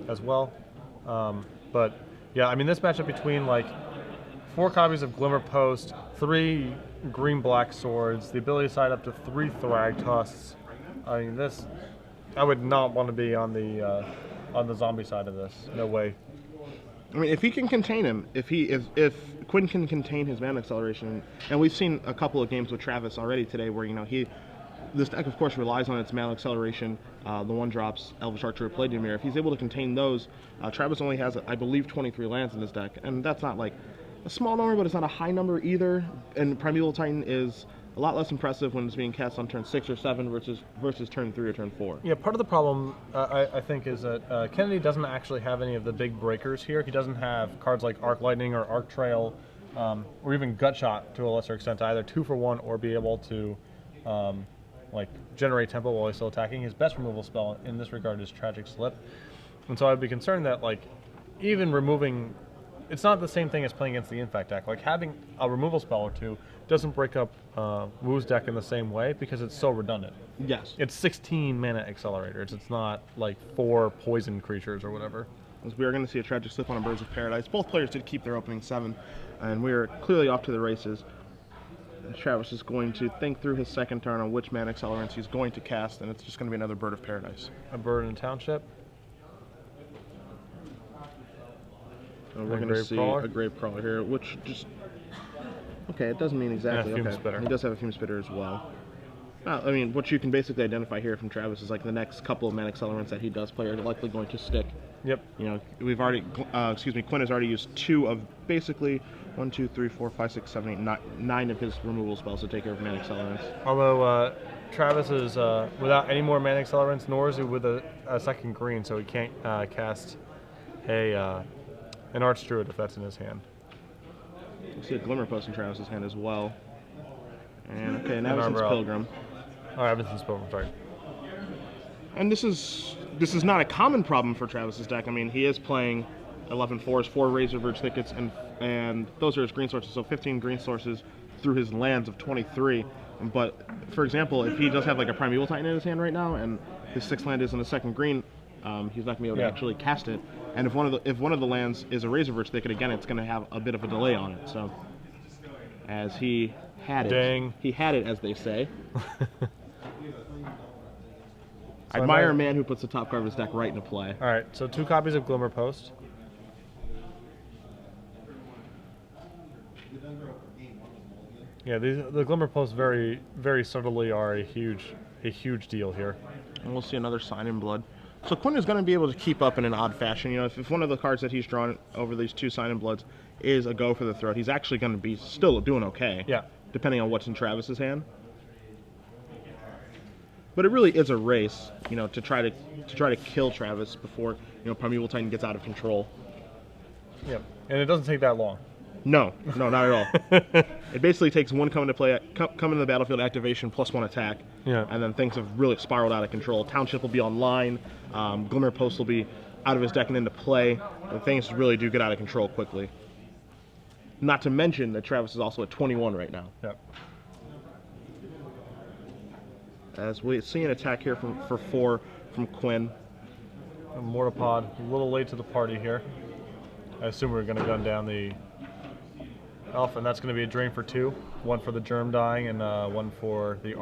as well. But yeah, I mean this matchup between like 4 copies of Glimmer Post, 3 green-black swords, the ability to side up to 3 Thragtusks. I mean this, I would not want to be on the zombie side of this. No way. I mean, if he can contain him, if Quinn can contain his mana acceleration, and we've seen a couple of games with Travis already today, where this deck of course relies on its mana acceleration, the 1-drops, Elvish Archer, Palladium. If he's able to contain those, Travis only has, I believe, 23 lands in this deck, and that's not like a small number, but it's not a high number either. And Primeval Titan is a lot less impressive when it's being cast on turn 6 or 7 versus turn 3 or turn 4. Yeah, part of the problem I think is that Kennedy doesn't actually have any of the big breakers here. He doesn't have cards like Arc Lightning or Arc Trail, or even Gut Shot to a lesser extent to either 2-for-1 or be able to like generate tempo while he's still attacking. His best removal spell in this regard is Tragic Slip, and so I'd be concerned that like even removing. It's not the same thing as playing against the Infect deck. Like having a removal spell or 2 doesn't break up Wu's deck in the same way because it's so redundant. Yes. It's 16 mana accelerators. It's not like 4 poison creatures or whatever. As we are going to see a Tragic Slip on a Birds of Paradise. Both players did keep their opening 7, and we are clearly off to the races. And Travis is going to think through his second turn on which mana accelerants he's going to cast, and it's just going to be another Bird of Paradise. A Bird in Township. And we're going to see a Grave Crawler here, which just... Okay, it doesn't mean exactly. And a Fume Spitter. He does have a Fume Spitter as well. I mean, what you can basically identify here from Travis is like the next couple of mana accelerants that he does play are likely going to stick. Yep. You know, we've already, Quinn has already used 2 of basically 1, 2, 3, 4, 5, 6, 7, 8, 9 of his removal spells to take care of mana accelerants. Although Travis is without any more mana accelerants, nor is he with a second green, so he can't cast an Arch Druid if that's in his hand. You see a Glimmer Post in Travis's hand as well. And okay, now it's Pilgrim. Oh, Evanston's Pilgrim, sorry. And this is not a common problem for Travis's deck. I mean, he is playing 11 4s, 4 Razorverge Thickets, and those are his green sources, so 15 green sources through his lands of 23. But, for example, if he does have like a Primeval Titan in his hand right now, and his 6th land is in the second green, he's not going to be able to actually cast it. And if one of the lands is a Razorverge Thicket, again, it's going to have a bit of a delay on it. So, as he had it. Dang. He had it, as they say. I admire a man who puts the top card of his deck right into play. All right, so 2 copies of Glimmer Post. Yeah, the Glimmer Posts very, very subtly are a huge deal here. And we'll see another Sign in Blood. So Quinn is going to be able to keep up in an odd fashion. You know, if one of the cards that he's drawn over these 2 Sign in Bloods is a Go for the Throat, he's actually going to be still doing okay. Yeah. Depending on what's in Travis's hand. But it really is a race, you know, to try to kill Travis before, you know, Primeval Titan gets out of control. Yep, and it doesn't take that long. No, not at all. It basically takes 1 come into the battlefield activation plus 1 attack. Yeah. And then things have really spiraled out of control. Township will be online. Glimmer Post will be out of his deck and into play. And things really do get out of control quickly. Not to mention that Travis is also at 21 right now. Yep. As we see an attack here for 4 from Quinn. A Mortipod, a little late to the party here. I assume we're going to gun down the Elf, and that's going to be a drain for 2. 1 for the Germ dying, and 1 for the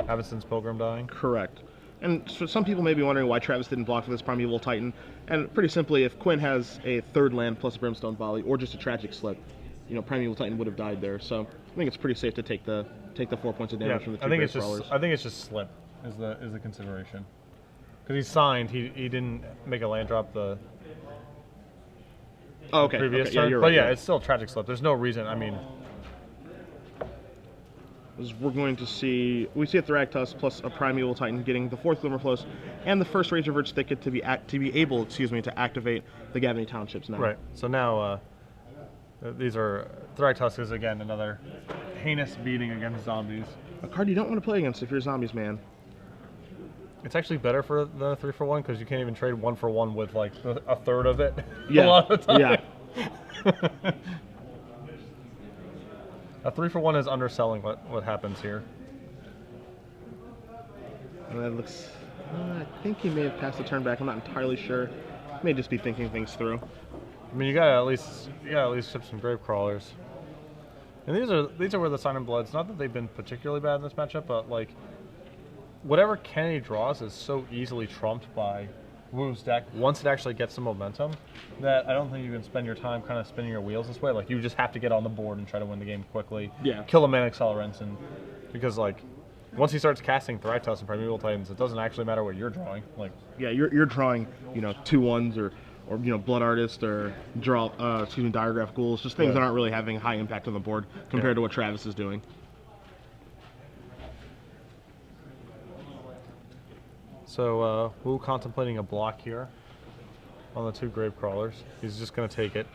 Avastin's Pilgrim dying. Correct. And so some people may be wondering why Travis didn't block for this Primeval Titan. And pretty simply, if Quinn has a 3rd land plus a Brimstone Volley, or just a Tragic Slip, you know, Primeval Titan would have died there. So I think it's pretty safe to take the 4 points of damage from the 2 Grave Crawlers. I think it's just Slip is the consideration. Because he signed, he didn't make a land drop the previous turn. You're but right, yeah, it's still Tragic Slip. There's no reason. I mean, we're going to see a Thragtusk plus a Primeval Titan getting the 4th Glimmer Post and the first Razorverge Thicket to be able, to activate the Gavany Townships now. Right. So now these are Thragtusk is again another heinous beating against zombies. A card you don't want to play against if you're zombies, man. It's actually better for the 3-for-1 because you can't even trade 1-for-1 with like a third of it. Yeah. A lot of the time. Yeah. A 3-for-1 is underselling what happens here. And that looks I think he may have passed the turn back. I'm not entirely sure. May just be thinking things through. I mean, you gotta at least ship some grave crawlers. And these are where the Sign in Blood's not that they've been particularly bad in this matchup, but like whatever Kennedy draws is so easily trumped by Wu's deck once it actually gets some momentum that I don't think you can spend your time kind of spinning your wheels this way. Like you just have to get on the board and try to win the game quickly. Yeah. Kill a Mana Accelerants, and because like once he starts casting Thragtusk and Primeval Titans, it doesn't actually matter what you're drawing. Like yeah, you're drawing 2/1s or Blood Artist or Diregraph Ghouls, just things that aren't really having a high impact on the board compared to what Travis is doing. So Wu contemplating a block here on the 2 grave crawlers. He's just going to take it.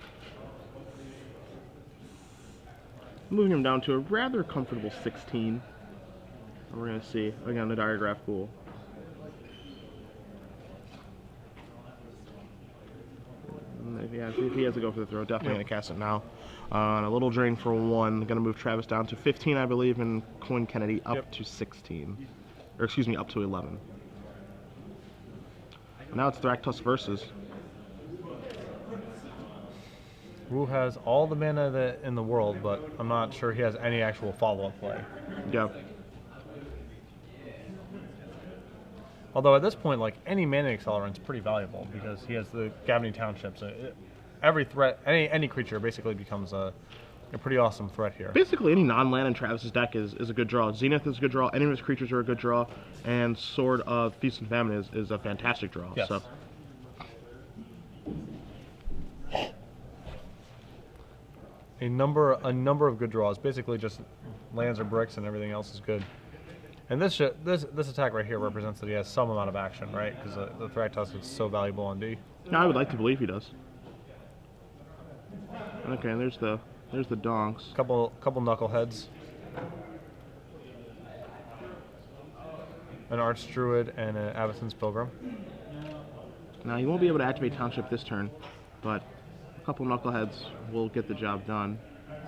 Moving him down to a rather comfortable 16. And we're going to see again the Diregraph Ghoul. If he has to go for the throw, definitely going to cast it now. A little drain for 1. Going to move Travis down to 15, I believe, and Quinn Kennedy up to 16. Or excuse me, up to 11. Now it's Thragtusk versus. Wu has all the mana in the world, but I'm not sure he has any actual follow-up play. Yeah. Although at this point, like any mana accelerant is pretty valuable because he has the Gavony Townships. Every threat, any creature basically becomes a pretty awesome threat here. Basically, any non-land in Travis's deck is a good draw. Zenith is a good draw. Any of his creatures are a good draw, and Sword of Feast and Famine is a fantastic draw. Yes. So. A number of good draws. Basically, just lands or bricks, and everything else is good. And this attack right here represents that he has some amount of action, right? Because the Thragtusk is so valuable on D. No, I would like to believe he does. Okay, and there's the donks. Couple knuckleheads. An Archdruid and an Avacyn's Pilgrim. Now he won't be able to activate Township this turn, but a couple knuckleheads will get the job done.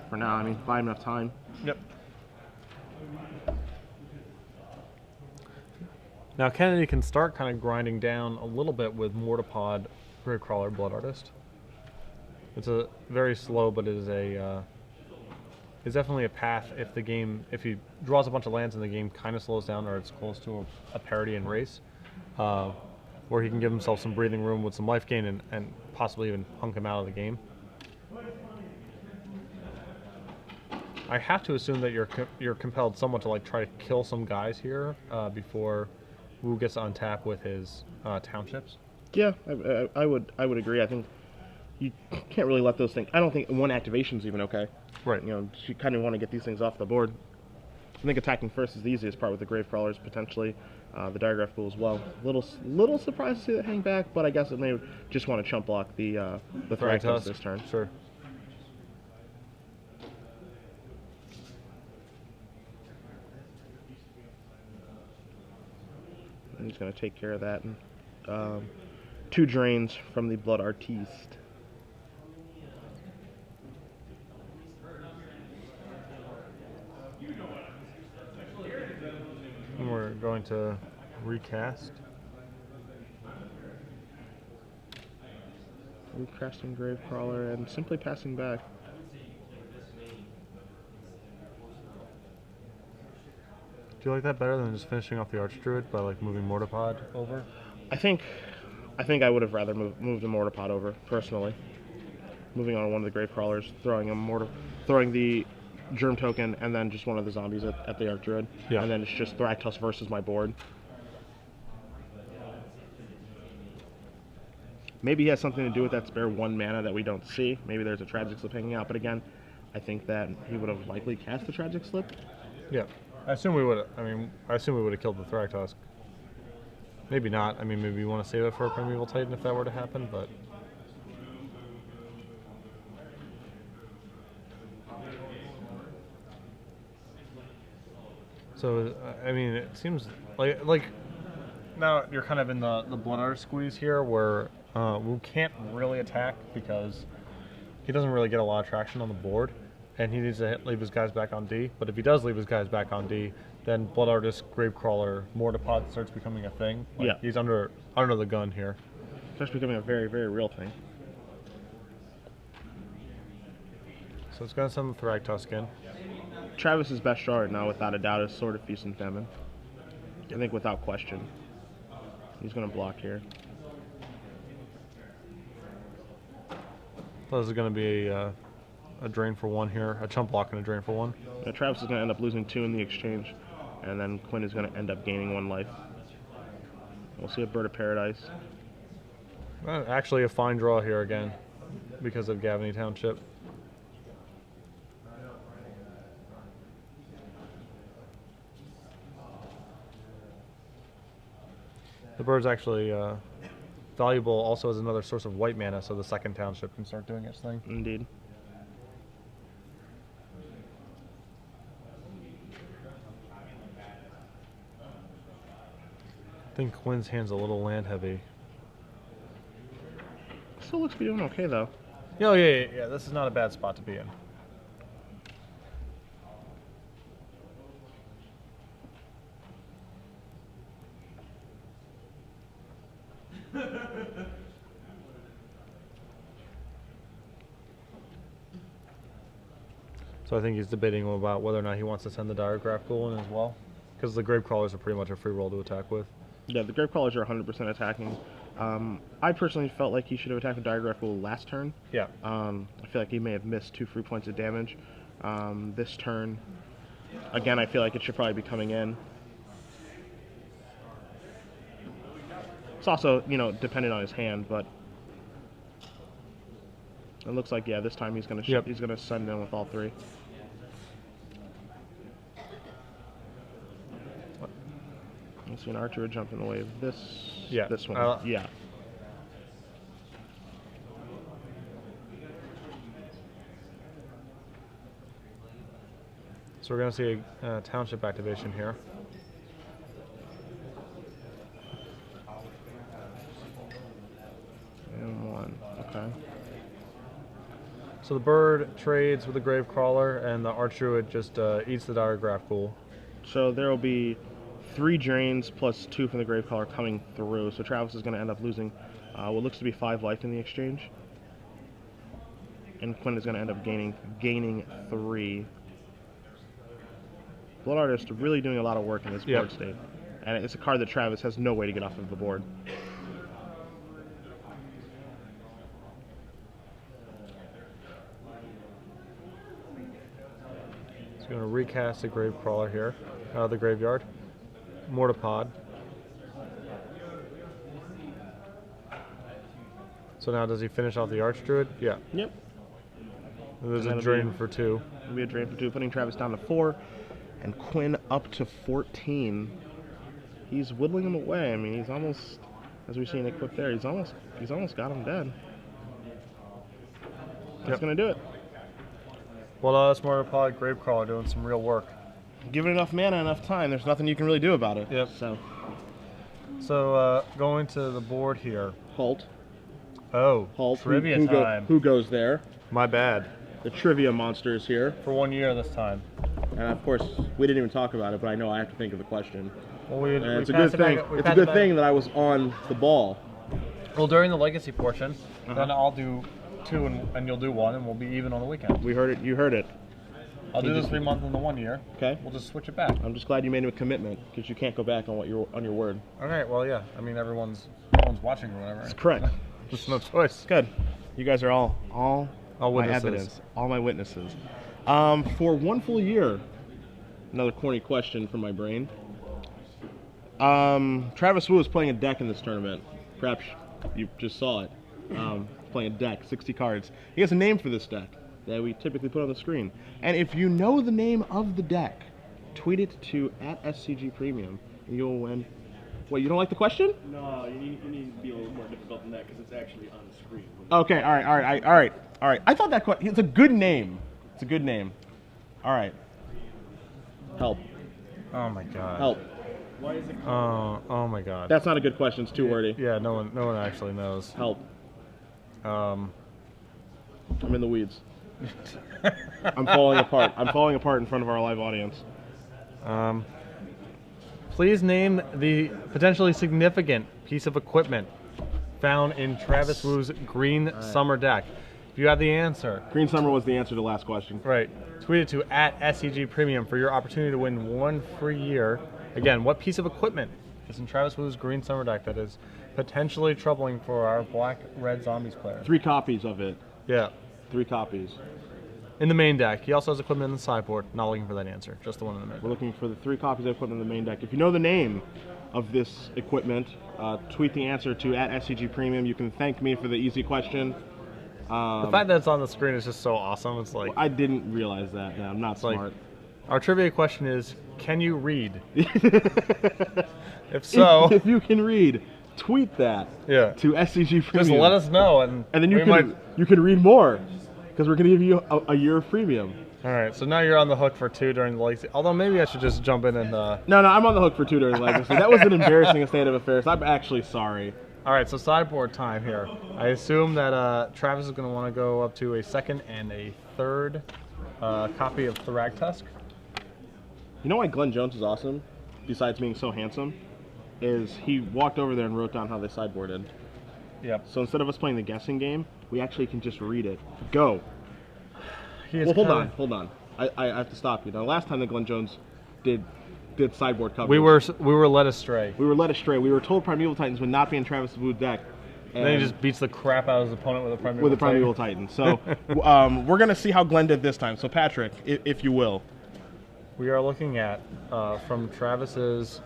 For now, I mean, buy enough time. Yep. Now Kennedy can start kind of grinding down a little bit with Mortipod, Gravecrawler, Blood Artist. It's a very slow, but it is it's definitely a path if he draws a bunch of lands and the game kind of slows down or it's close to a parity in race, where he can give himself some breathing room with some life gain and possibly even hunk him out of the game. I have to assume that you're compelled somewhat to like try to kill some guys here before Wu gets to untap with his townships. Yeah, I would agree. I think you can't really let those things. I don't think one activation is even okay. Right. You kind of want to get these things off the board. I think attacking first is the easiest part with the Grave Crawlers, potentially the Diregraph Ghoul as well. Little surprised to see that hang back, but I guess it may just want to chump block the Thragtusk this turn. Sure. And he's going to take care of that. And 2 drains from the Blood Artiste. And we're going to recast. Recasting Gravecrawler and simply passing back. Do you like that better than just finishing off the Archdruid by like moving Mortipod over? I think I would have rather moved the Mortipod over personally. Moving on one of the Gravecrawlers, throwing the Germ Token, and then just one of the zombies at the Archdruid. Yeah. And then it's just Thragtusk versus my board. Maybe he has something to do with that spare 1 mana that we don't see. Maybe there's a Tragic Slip hanging out, but again, I think that he would have likely cast the Tragic Slip. Yeah. I assume we would have killed the Thragtusk. Maybe not. I mean, maybe you want to save it for a Primeval Titan if that were to happen, but... So, I mean, it seems like now you're kind of in the Blood Artist squeeze here where Wu can't really attack because he doesn't really get a lot of traction on the board, and he needs to leave his guys back on D. But if he does leave his guys back on D, then Blood Artist, Gravecrawler, Mortipod starts becoming a thing. Like, Yeah. he's under the gun here. Starts becoming a very, very real thing. So it's going to send the Thragtusk in. Travis's best draw right now, without a doubt, is Sword of Feast and Famine. I think without question. He's going to block here. So this is going to be a drain for 1 here, a chump block and a drain for 1. Now, Travis is going to end up losing 2 in the exchange, and then Quinn is going to end up gaining 1 life. We'll see a Bird of Paradise. Actually, a fine draw here again because of Gavany Township. The bird's actually valuable also as another source of white mana, so the second township can start doing its thing. Indeed. I think Quinn's hand's a little land heavy. Still looks to be doing okay, though. Oh, yeah. This is not a bad spot to be in. So I think he's debating about whether or not he wants to send the Diregraph Ghoul in as well, because the Gravecrawlers are pretty much a free roll to attack with. Yeah, the Gravecrawlers are 100% attacking. I personally felt like he should have attacked the Diregraph Ghoul last turn. Yeah. I feel like he may have missed 2 free points of damage this turn. Again, I feel like it should probably be coming in. It's also, you know, dependent on his hand, but it looks like, yeah, this time he's gonna he's gonna send in with all 3. I see an archer would jump in the way of this. Yeah. This one. Yeah. So we're going to see a township activation here. And 1. Okay. So the bird trades with the Gravecrawler, and the Archdruid just eats the Diregraph Ghoul. So there will be 3 drains plus 2 from the Gravecrawler coming through. So Travis is going to end up losing what looks to be 5 life in the exchange. And Quinn is going to end up gaining 3. Blood Artist really doing a lot of work in this board state. And it's a card that Travis has no way to get off of the board. So we're going to recast the Gravecrawler here out of the graveyard. Mortipod. So now does he finish off the Archdruid? Yeah. Yep. There's a drain for 2. It'll be a drain for 2, putting Travis down to 4, and Quinn up to 14. He's whittling him away. I mean, he's almost, as we've seen it clip there, he's almost got him dead. That's gonna do it. Well, that's Mortipod Gravecrawler doing some real work. Given enough mana, enough time, there's nothing you can really do about it. Yep. So going to the board here. Halt. Oh, Halt. trivia time. Who goes there? My bad. The trivia monster is here. For 1 year this time. And of course, we didn't even talk about it, but I know I have to think of the question. Well, It's a good thing. It's a good thing that I was on the ball. Well, during the legacy portion, then I'll do 2 and you'll do 1, and we'll be even on the weekend. We heard it. You heard it. I'll do the 3 month and the 1 year. Okay. We'll just switch it back. I'm just glad you made a commitment, because you can't go back on your word. Okay. Well, yeah. I mean, everyone's watching or whatever. That's correct. Just no choice. Good. You guys are all my witnesses. evidence, all my witnesses. For 1 full year, another corny question from my brain. Travis Wu is playing a deck in this tournament. Perhaps you just saw it. Playing a deck, 60 cards. He has a name for this deck that we typically put on the screen. And if you know the name of the deck, tweet it to @SCGPremium, and you'll win. What, you don't like the question? No, you need to be a little more difficult than that because it's actually on the screen. Okay, all right. I thought that it's a good name. It's a good name. All right. Help. Oh my god. Help. Why is it Oh my god. That's not a good question. It's too wordy. Yeah. No one actually knows. Help. Um. I'm in the weeds. I'm falling apart. I'm falling apart in front of our live audience. Please name the potentially significant piece of equipment found in Travis Wu's green summer deck. If you have the answer. Green Summer was the answer to the last question. Right. Tweet it to @SCG Premium for your opportunity to win 1 free year. Again, what piece of equipment is in Travis Wu's green summer deck that is potentially troubling for our black-red zombies player? 3 copies of it. Yeah. 3 copies. In the main deck. He also has equipment in the sideboard. Not looking for that answer. Just the one in the main We're deck. looking for the 3 copies of equipment in the main deck. If you know the name of this equipment, tweet the answer to @SCG Premium. You can thank me for the easy question. The fact that it's on the screen is just so awesome. It's like I didn't realize that. Yeah, I'm not like- smart. our trivia question is: can you read? If so, if you can read, tweet that yeah, to SCG Premium. just let us know, and then you we can might. you can read more because we're going to give you a year of premium. All right, so now you're on the hook for 2 during the legacy. Although maybe I should just jump in and. No, I'm on the hook for 2 during Legacy. That was an embarrassing state of affairs. I'm actually sorry. All right, so sideboard time here. I assume that Travis is going to want to go up to a 2nd and a 3rd copy of Thragtusk. You know why Glenn Jones is awesome, besides being so handsome, is he walked over there and wrote down how they sideboarded. Yep. So instead of us playing the guessing game, we actually can just read it. Go. He is Well, hold kinda- on, hold on. I have to stop you. Now, last time that Glenn Jones did sideboard coverage, We were led astray. we were led astray. We were told Primeval Titans would not be in Travis Wu's deck. And then he just beats the crap out of his opponent with a Primeval with the Titan. Primeval Titan. So we're going to see how Glenn did this time. So Patrick, if you will. We are looking at, from Travis's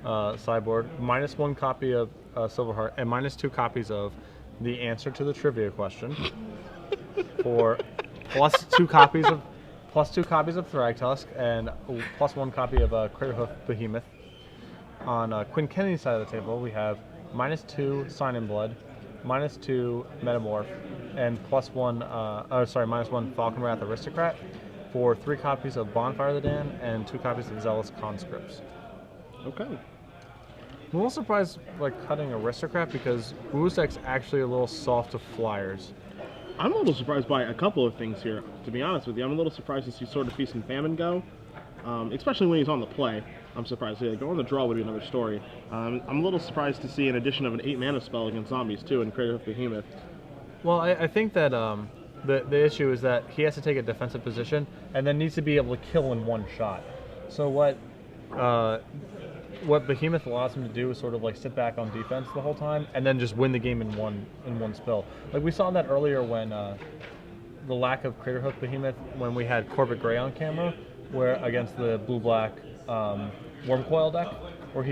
sideboard, -1 copy of Silverheart and -2 copies of the answer to the trivia question, for +2 copies of Thragtusk and +1 copy of Craterhoof Behemoth. On Quinn Kennedy's side of the table, we have -2 Sign in Blood, -2 Metamorph, and +1 -1 Falcon Wrath Aristocrat, for 3 copies of Bonfire of the Dan and 2 copies of Zealous Conscripts. Okay. I'm a little surprised like cutting Aristocrat because Wu's deck's actually a little soft to flyers. I'm a little surprised by a couple of things here, to be honest with you. I'm a little surprised to see Sword of Feast and Famine go, especially when he's on the play. I'm surprised. Yeah, go on the draw would be another story. I'm a little surprised to see an addition of an 8-mana spell against zombies, too, in Craterhoof Behemoth. Well, I think that the issue is that he has to take a defensive position and then needs to be able to kill in one shot. So what Behemoth allows him to do is sort of like sit back on defense the whole time and then just win the game in one spell. Like we saw that earlier when the lack of Craterhoof Behemoth when we had Corbett Gray on camera, where against the blue-black Wormcoil deck, where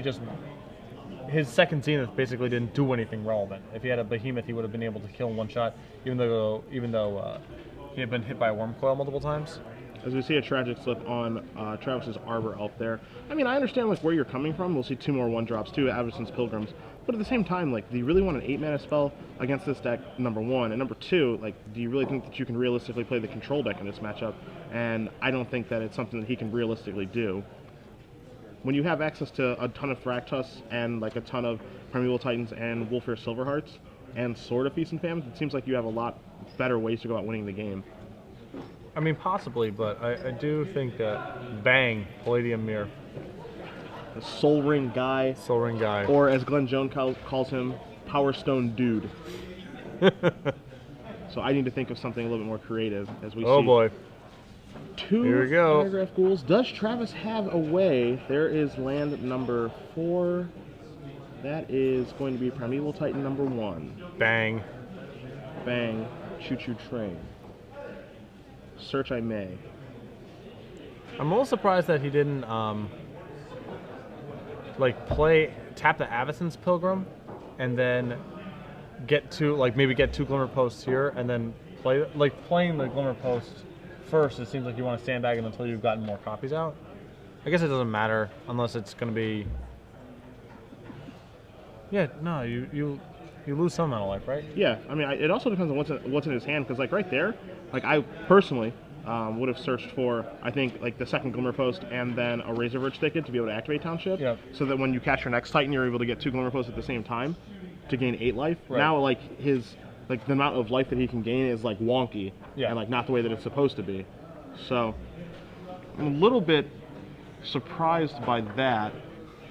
his second Zenith basically didn't do anything relevant. If he had a Behemoth, he would have been able to kill in one shot, even though he had been hit by a Wormcoil multiple times. As we see a tragic slip on Travis's Arbor Elf there. I mean, I understand like where you're coming from. We'll see 2 more 1-drops, 2 Avacyn's Pilgrims. But at the same time, like, do you really want an 8-mana spell against this deck, number 1? And number 2, like, do you really think that you can realistically play the control deck in this matchup? And I don't think that it's something that he can realistically do. When you have access to a ton of Thragtusk and like a ton of Primeval Titans and Wolfir Silverhearts and Sword of Feast and Famine, it seems like you have a lot better ways to go about winning the game. I mean, possibly, but I do think that Bang, Palladium Mirror, The Soul Ring guy, Soul Ring guy. or as Glenn Jones calls him, Power Stone Dude. So I need to think of something a little bit more creative as we see. Oh boy. 2 Here we go. Paragraph Ghouls. Does Travis have a way? There is land number 4. That is going to be Primeval Titan number 1. Bang. Bang. Choo Choo Train. Search I may. I'm a little surprised that he didn't tap the Avacyn's Pilgrim and then maybe get 2 Glimmer Posts here and then playing the Glimmer Post first. It seems like you want to sandbag it until you've gotten more copies out. I guess it doesn't matter unless it's going to be. Yeah, no, you lose some amount of life, right? Yeah, I mean, it also depends on what's in his hand, because like right there, like I personally would have searched for, I think, like the 2nd Glimmer Post and then a Razorverge Thicket to be able to activate Township. Yep. So that when you catch your next Titan, you're able to get 2 Glimmer Posts at the same time to gain 8 life. Right. Now, like the amount of life that he can gain is like wonky, Yeah. and like not the way that it's supposed to be. So I'm a little bit surprised by that.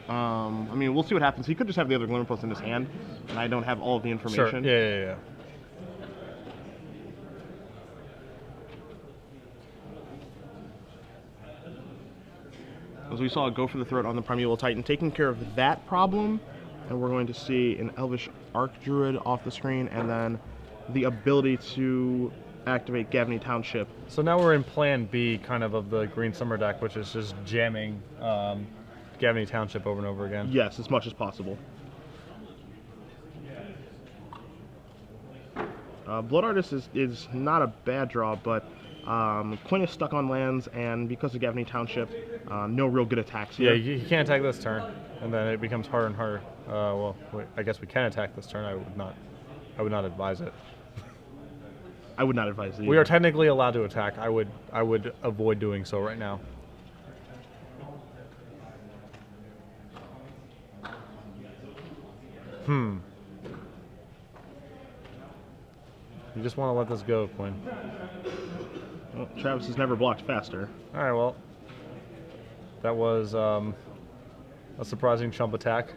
I mean, we'll see what happens. He could just have the other Glimmer Post in his hand, and I don't have all of the information. Sure. Yeah. As we saw, go for the throat on the Primeval Titan, taking care of that problem, and we're going to see an Elvish Archdruid off the screen, and then the ability to activate Gavney Township. So now we're in Plan B, kind of the Green Summer deck, which is just jamming Gavney Township over and over again. Yes, as much as possible. Blood Artist is not a bad draw, but Quinn is stuck on lands, and because of Gavney Township, no real good attacks here. Yeah, you can't attack this turn, and then it becomes harder and harder. Well, I guess we can attack this turn. I would not advise it. I would not advise it. We are technically allowed to attack. I would avoid doing so right now. You just want to let this go, Quinn. Well, Travis has never blocked faster. All right, well, that was a surprising chump attack.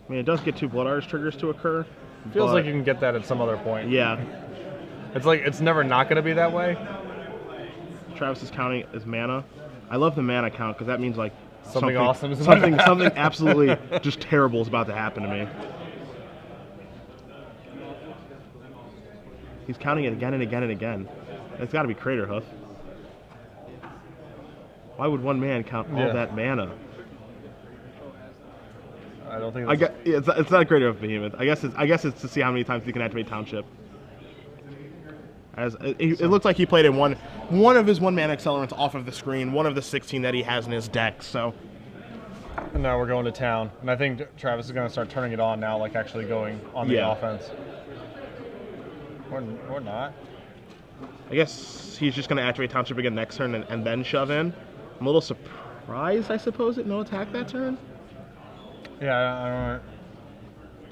I mean, it does get 2 Blood Artist triggers to occur. Feels like you can get that at some other point. Yeah. It's like it's never not going to be that way. Travis is counting his mana. I love the mana count because that means like something awesome is something absolutely just terrible is about to happen to me. He's counting it again and again and again. It's got to be Crater Hoof. Why would one man count all that mana? I don't think. It's not a Crater Hoof Behemoth. I guess it's to see how many times he can activate Township. As it looks like he played in one of his 1-mana accelerants off of the screen, one of the 16 that he has in his deck. So. And now we're going to town, and I think Travis is going to start turning it on now, like actually going on the offense. Or not. I guess he's just going to activate Township again next turn and then shove in. I'm a little surprised, I suppose, at no attack that turn. Yeah, I don't know.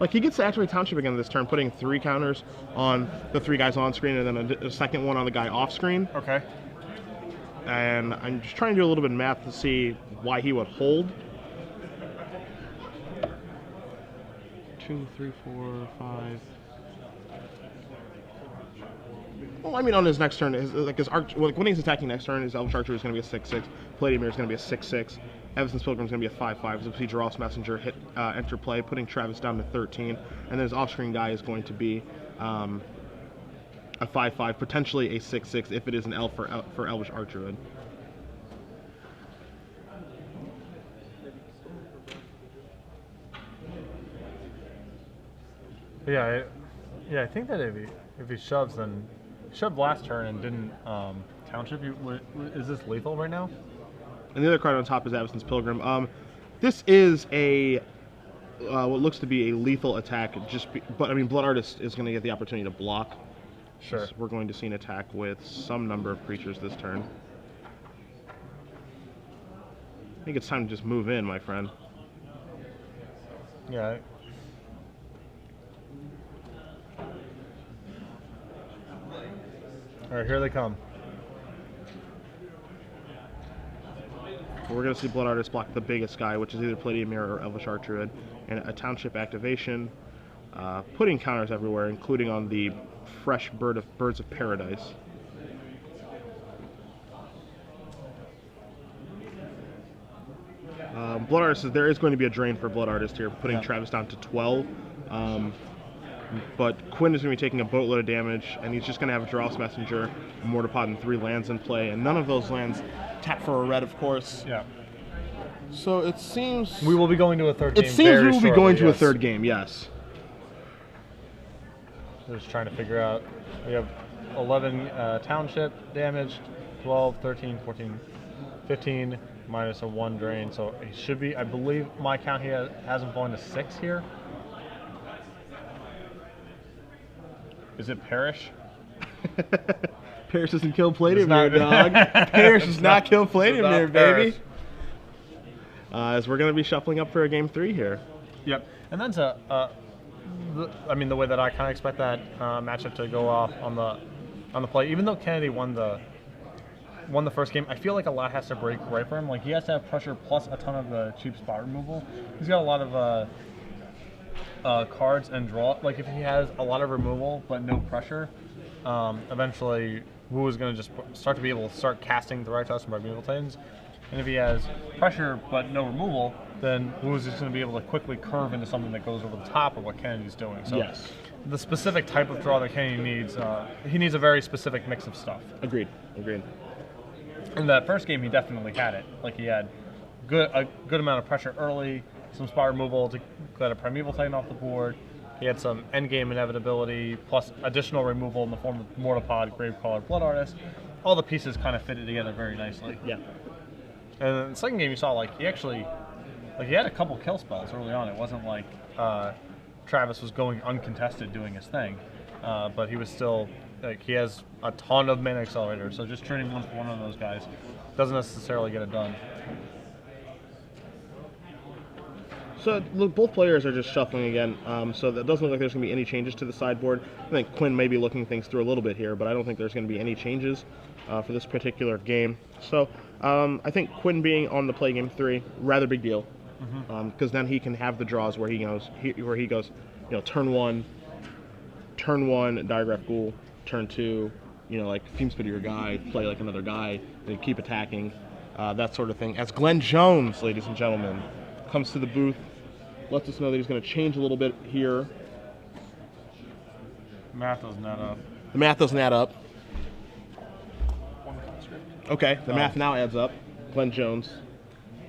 Like, he gets to activate Township again this turn, putting 3 counters on the 3 guys on screen and then a second one on the guy off screen. Okay. And I'm just trying to do a little bit of math to see why he would hold. 2, 3, 4, 5... Well, I mean, on his next turn, when he's attacking next turn, his Elvish Archer is going to be a 6/6. Palladium is going to be a 6/6. Evanston's Pilgrim is going to be a 5/5. So we see Dross Messenger hit enter play, putting Travis down to 13. And then his off-screen guy is going to be a 5/5, potentially a 6/6 if it is an elf for Elvish Archer. Yeah, I think that if he shoves, then he shoved last turn and didn't Township. Is this lethal right now? And the other card on top is Evanston's Pilgrim. This is a what looks to be a lethal attack. But I mean, Blood Artist is going to get the opportunity to block. Sure. So we're going to see an attack with some number of creatures this turn. I think it's time to just move in, my friend. Yeah. All right, here they come. We're going to see Blood Artist block the biggest guy, which is either Palladium Mirror or Elvish Archer, and a Township activation, putting counters everywhere, including on the fresh Birds of Paradise. Blood Artist, there is going to be a drain for Blood Artist here, putting Travis down to 12. But Quinn is going to be taking a boatload of damage, and he's just going to have a Dross Messenger, a Mortarpod, and 3 lands in play, and none of those lands tap for a red, of course. Yeah. So it seems... We will be going to a third game. It seems we will be going to a third game, yes. Just trying to figure out. We have 11 Township damage, 12, 13, 14, 15, minus a 1 drain. So he should be, I believe, my count, he has him fallen to 6 here. Is it Perish? Perish doesn't kill Palladium Mirror, dog. Perish does not kill Palladium Mirror, baby. As we're going to be shuffling up for a game 3 here. Yep. And that's the way that I kind of expect that matchup to go off on the play. Even though Kennedy won the won the first game. I feel like a lot has to break right for him. Like, he has to have pressure plus a ton of the cheap spot removal. He's got a lot of cards and draw. Like, if he has a lot of removal but no pressure, eventually Wu is going to just start to be able to start casting the right to us from Primeval Titans. And if he has pressure but no removal, then Wu is just going to be able to quickly curve into something that goes over the top of what Kennedy's doing. So Yes. the specific type of draw that Kennedy needs, he needs a very specific mix of stuff. Agreed. In that first game, he definitely had it. Like, he had a good amount of pressure early, some spot removal to get a Primeval Titan off the board. He had some endgame inevitability, plus additional removal in the form of Mortapod, Gravecaller, Blood Artist. All the pieces kind of fitted together very nicely. Yeah. And in the second game, you saw, like, he had a couple kill spells early on. It wasn't like Travis was going uncontested doing his thing, but he was still, like, he has a ton of mana accelerator, so just turning one of those guys doesn't necessarily get it done. So look, both players are just shuffling again, so that doesn't look like there's going to be any changes to the sideboard. I think Quinn may be looking things through a little bit here, but I don't think there's going to be any changes for this particular game. So I think Quinn being on the play game 3, rather big deal, because then he can have the draws where he goes, you know, turn one, Diagraph Ghoul, turn 2, you know, like Fume Spitter your guy, play like another guy, and keep attacking, that sort of thing. As Glenn Jones, ladies and gentlemen, comes to the booth, lets us know that he's going to change a little bit here. Math doesn't add up. The math doesn't add up. Okay, the math now adds up. Glenn Jones.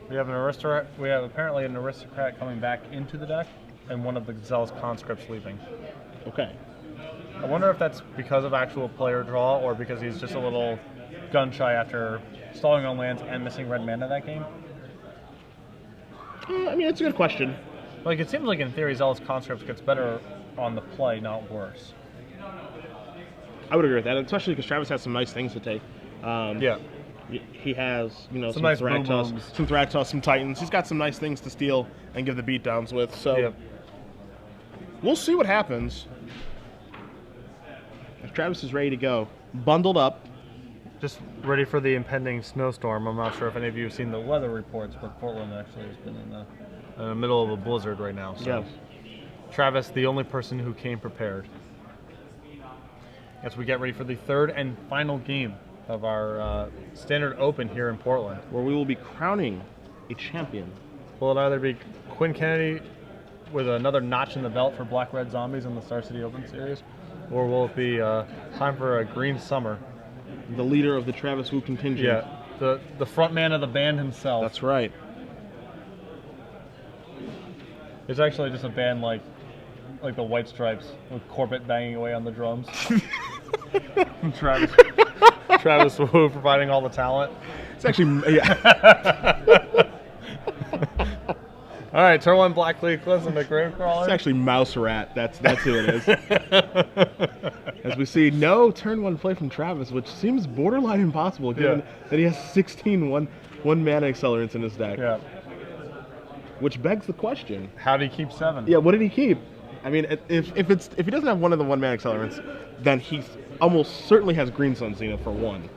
We have apparently an aristocrat coming back into the deck, and one of the Zealous conscripts leaving. Okay. I wonder if that's because of actual player draw, or because he's just a little gun shy after stalling on lands and missing red mana that game. I mean, it's a good question. Like, it seems like in theory Zealous conscripts gets better on the play, not worse. I would agree with that, especially because Travis has some nice things to take. Yeah. He has, you know, some nice Thraktos, some Titans. He's got some nice things to steal and give the beatdowns with. So we'll see what happens. If Travis is ready to go, bundled up. Just ready for the impending snowstorm. I'm not sure if any of you have seen the weather reports, but Portland actually has been in the middle of a blizzard right now. So Yes. Travis, the only person who came prepared. As we get ready for the third and final game of our Standard Open here in Portland. Where we will be crowning a champion. Will it either be Quinn Kennedy with another notch in the belt for Black Red Zombies in the Star City Open Series, or will it be time for a Green Summer? The leader of the Travis Wu contingent. Yeah, the front man of the band himself. That's right. It's actually just a band like the White Stripes with Corbett banging away on the drums. Travis Wu providing all the talent. It's actually, yeah. All right, turn 1 Black Leaf, listen to Gravecrawler. It's actually Mouse Rat. That's who it is. As we see, no turn 1 play from Travis, which seems borderline impossible given that he has 16 one mana accelerants in his deck. Yeah. Which begs the question. How do you keep 7? Yeah, what did he keep? I mean, if he doesn't have one of the 1 mana accelerants, then he almost certainly has Green Sun Zenith for 1.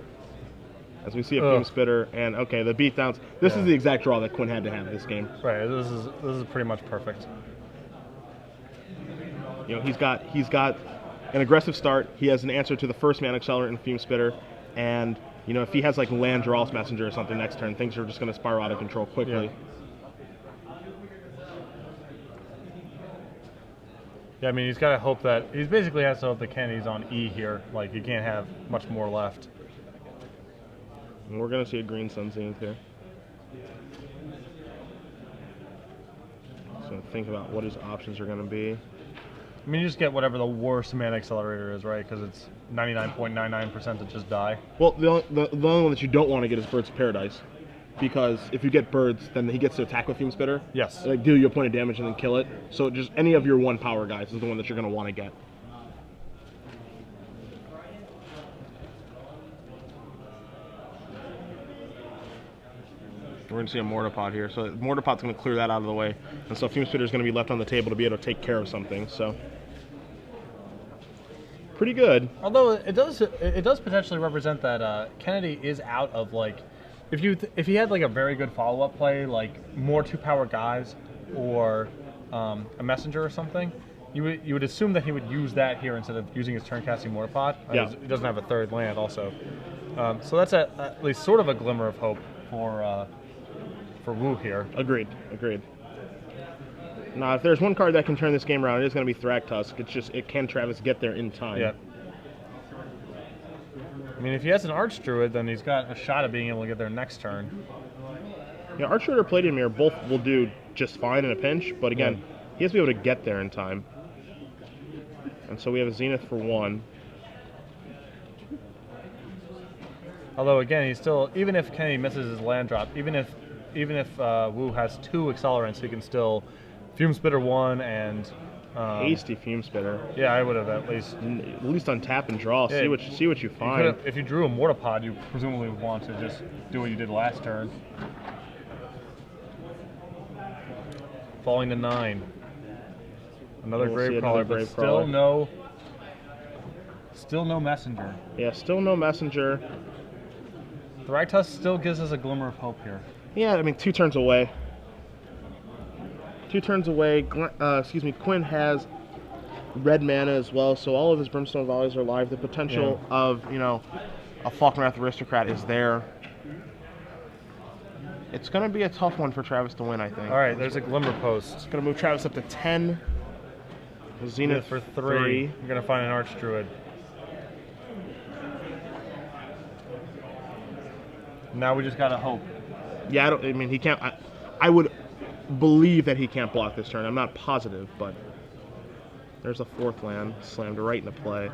As we see a Fume Spitter and the beatdowns. This is the exact draw that Quinn had to have this game. Right. This is pretty much perfect. You know, he's got an aggressive start. He has an answer to the first mana accelerant in Fume Spitter, and you know, if he has like Land Drawless Messenger or something next turn, things are just going to spiral out of control quickly. Yeah, I mean, he's got to hope that he basically has to hope that Kennedy's on E here. Like, he can't have much more left. And we're going to see a Green Sun Zenith here. So think about what his options are going to be. I mean, you just get whatever the worst mana accelerator is, right? Because it's 99.99% to just die. Well, the only one that you don't want to get is Birds of Paradise. Because if you get birds, then he gets to attack with Fume Spitter. Yes. Like, deal you a point of damage and then kill it. So just any of your 1 power guys is the one that you're going to want to get. We're going to see a Mortapod here. So Mortapod's going to clear that out of the way. And so Fume Spitter is going to be left on the table to be able to take care of something. So pretty good. Although it does potentially represent that Kennedy is out of like, if he had like a very good follow-up play, like more 2-power guys or a messenger or something, you would assume that he would use that here instead of using his turn casting mortar pod. Yeah. He doesn't have a third land also, so that's at least sort of a glimmer of hope for Wu here. Agreed. Now, if there's one card that can turn this game around, it is going to be Thragtusk. It's just, can Travis get there in time? Yeah. I mean, if he has an Archdruid, then he's got a shot at being able to get there next turn. Yeah, Archdruid or Palladium Mirror both will do just fine in a pinch, but again, he has to be able to get there in time. And so we have a Zenith for 1. Although again, he's still, even if Kennedy misses his land drop, even if Wu has 2 accelerants, he can still Fume Spitter 1 and Hasty Fume Spitter. Yeah, I would have at least untap and draw. Yeah, See what you find. If you drew a Mortapod, you presumably would want to just do what you did last turn. Falling to 9. Another Gravecrawler, but still no messenger. Yeah, still no messenger. Thragtusk still gives us a glimmer of hope here. Yeah, I mean, 2 turns away. 2 turns away. Quinn has red mana as well, so all of his Brimstone Volleys are live. The potential of, a Falkenrath Aristocrat is there. It's going to be a tough one for Travis to win, I think. All right, there's a Glimmer Post. It's going to move Travis up to 10. Zenith for 3. You're going to find an Archdruid. Now we just got to hope. Yeah, he can't. I would believe that he can't block this turn. I'm not positive, but there's a 4th land slammed right into play.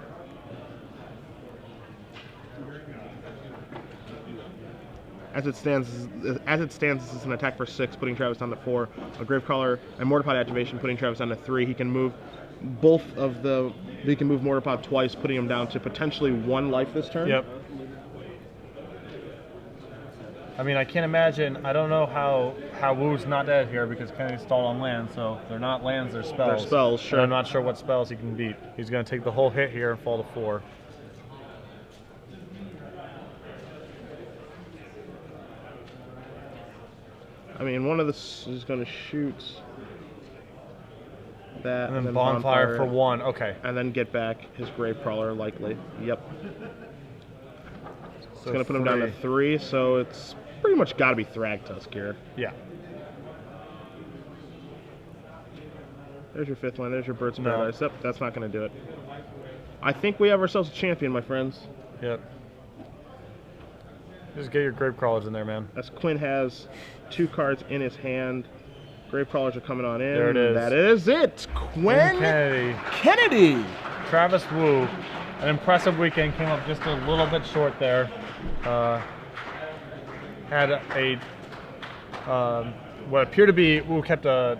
As it stands, this is an attack for 6, putting Travis down to 4. A Gravecrawler and Mortarpod activation, putting Travis down to 3. He can move he can move Mortarpod twice, putting him down to potentially 1 life this turn. Yep. I mean, I can't imagine. I don't know how Wu's not dead here because Kennedy's stalled on land, so they're not lands, they're spells. They're spells, sure. And I'm not sure what spells he can beat. He's going to take the whole hit here and fall to 4. I mean, one of this is going to shoot that. And then bonfire for 1. Okay. And then get back his Gravecrawler, likely. Yep. It's going to put him down to 3, so it's pretty much got to be Thragtusk here. Yeah. There's your 5th land. There's your Birds of Paradise. Yep, that's not going to do it. I think we have ourselves a champion, my friends. Yep. Just get your Gravecrawlers in there, man. As Quinn has 2 cards in his hand. Gravecrawlers are coming on in. There it is. That is it. Quinn Kennedy. Travis Wu. An impressive weekend. Came up just a little bit short there. Had a what appeared to be Wu kept a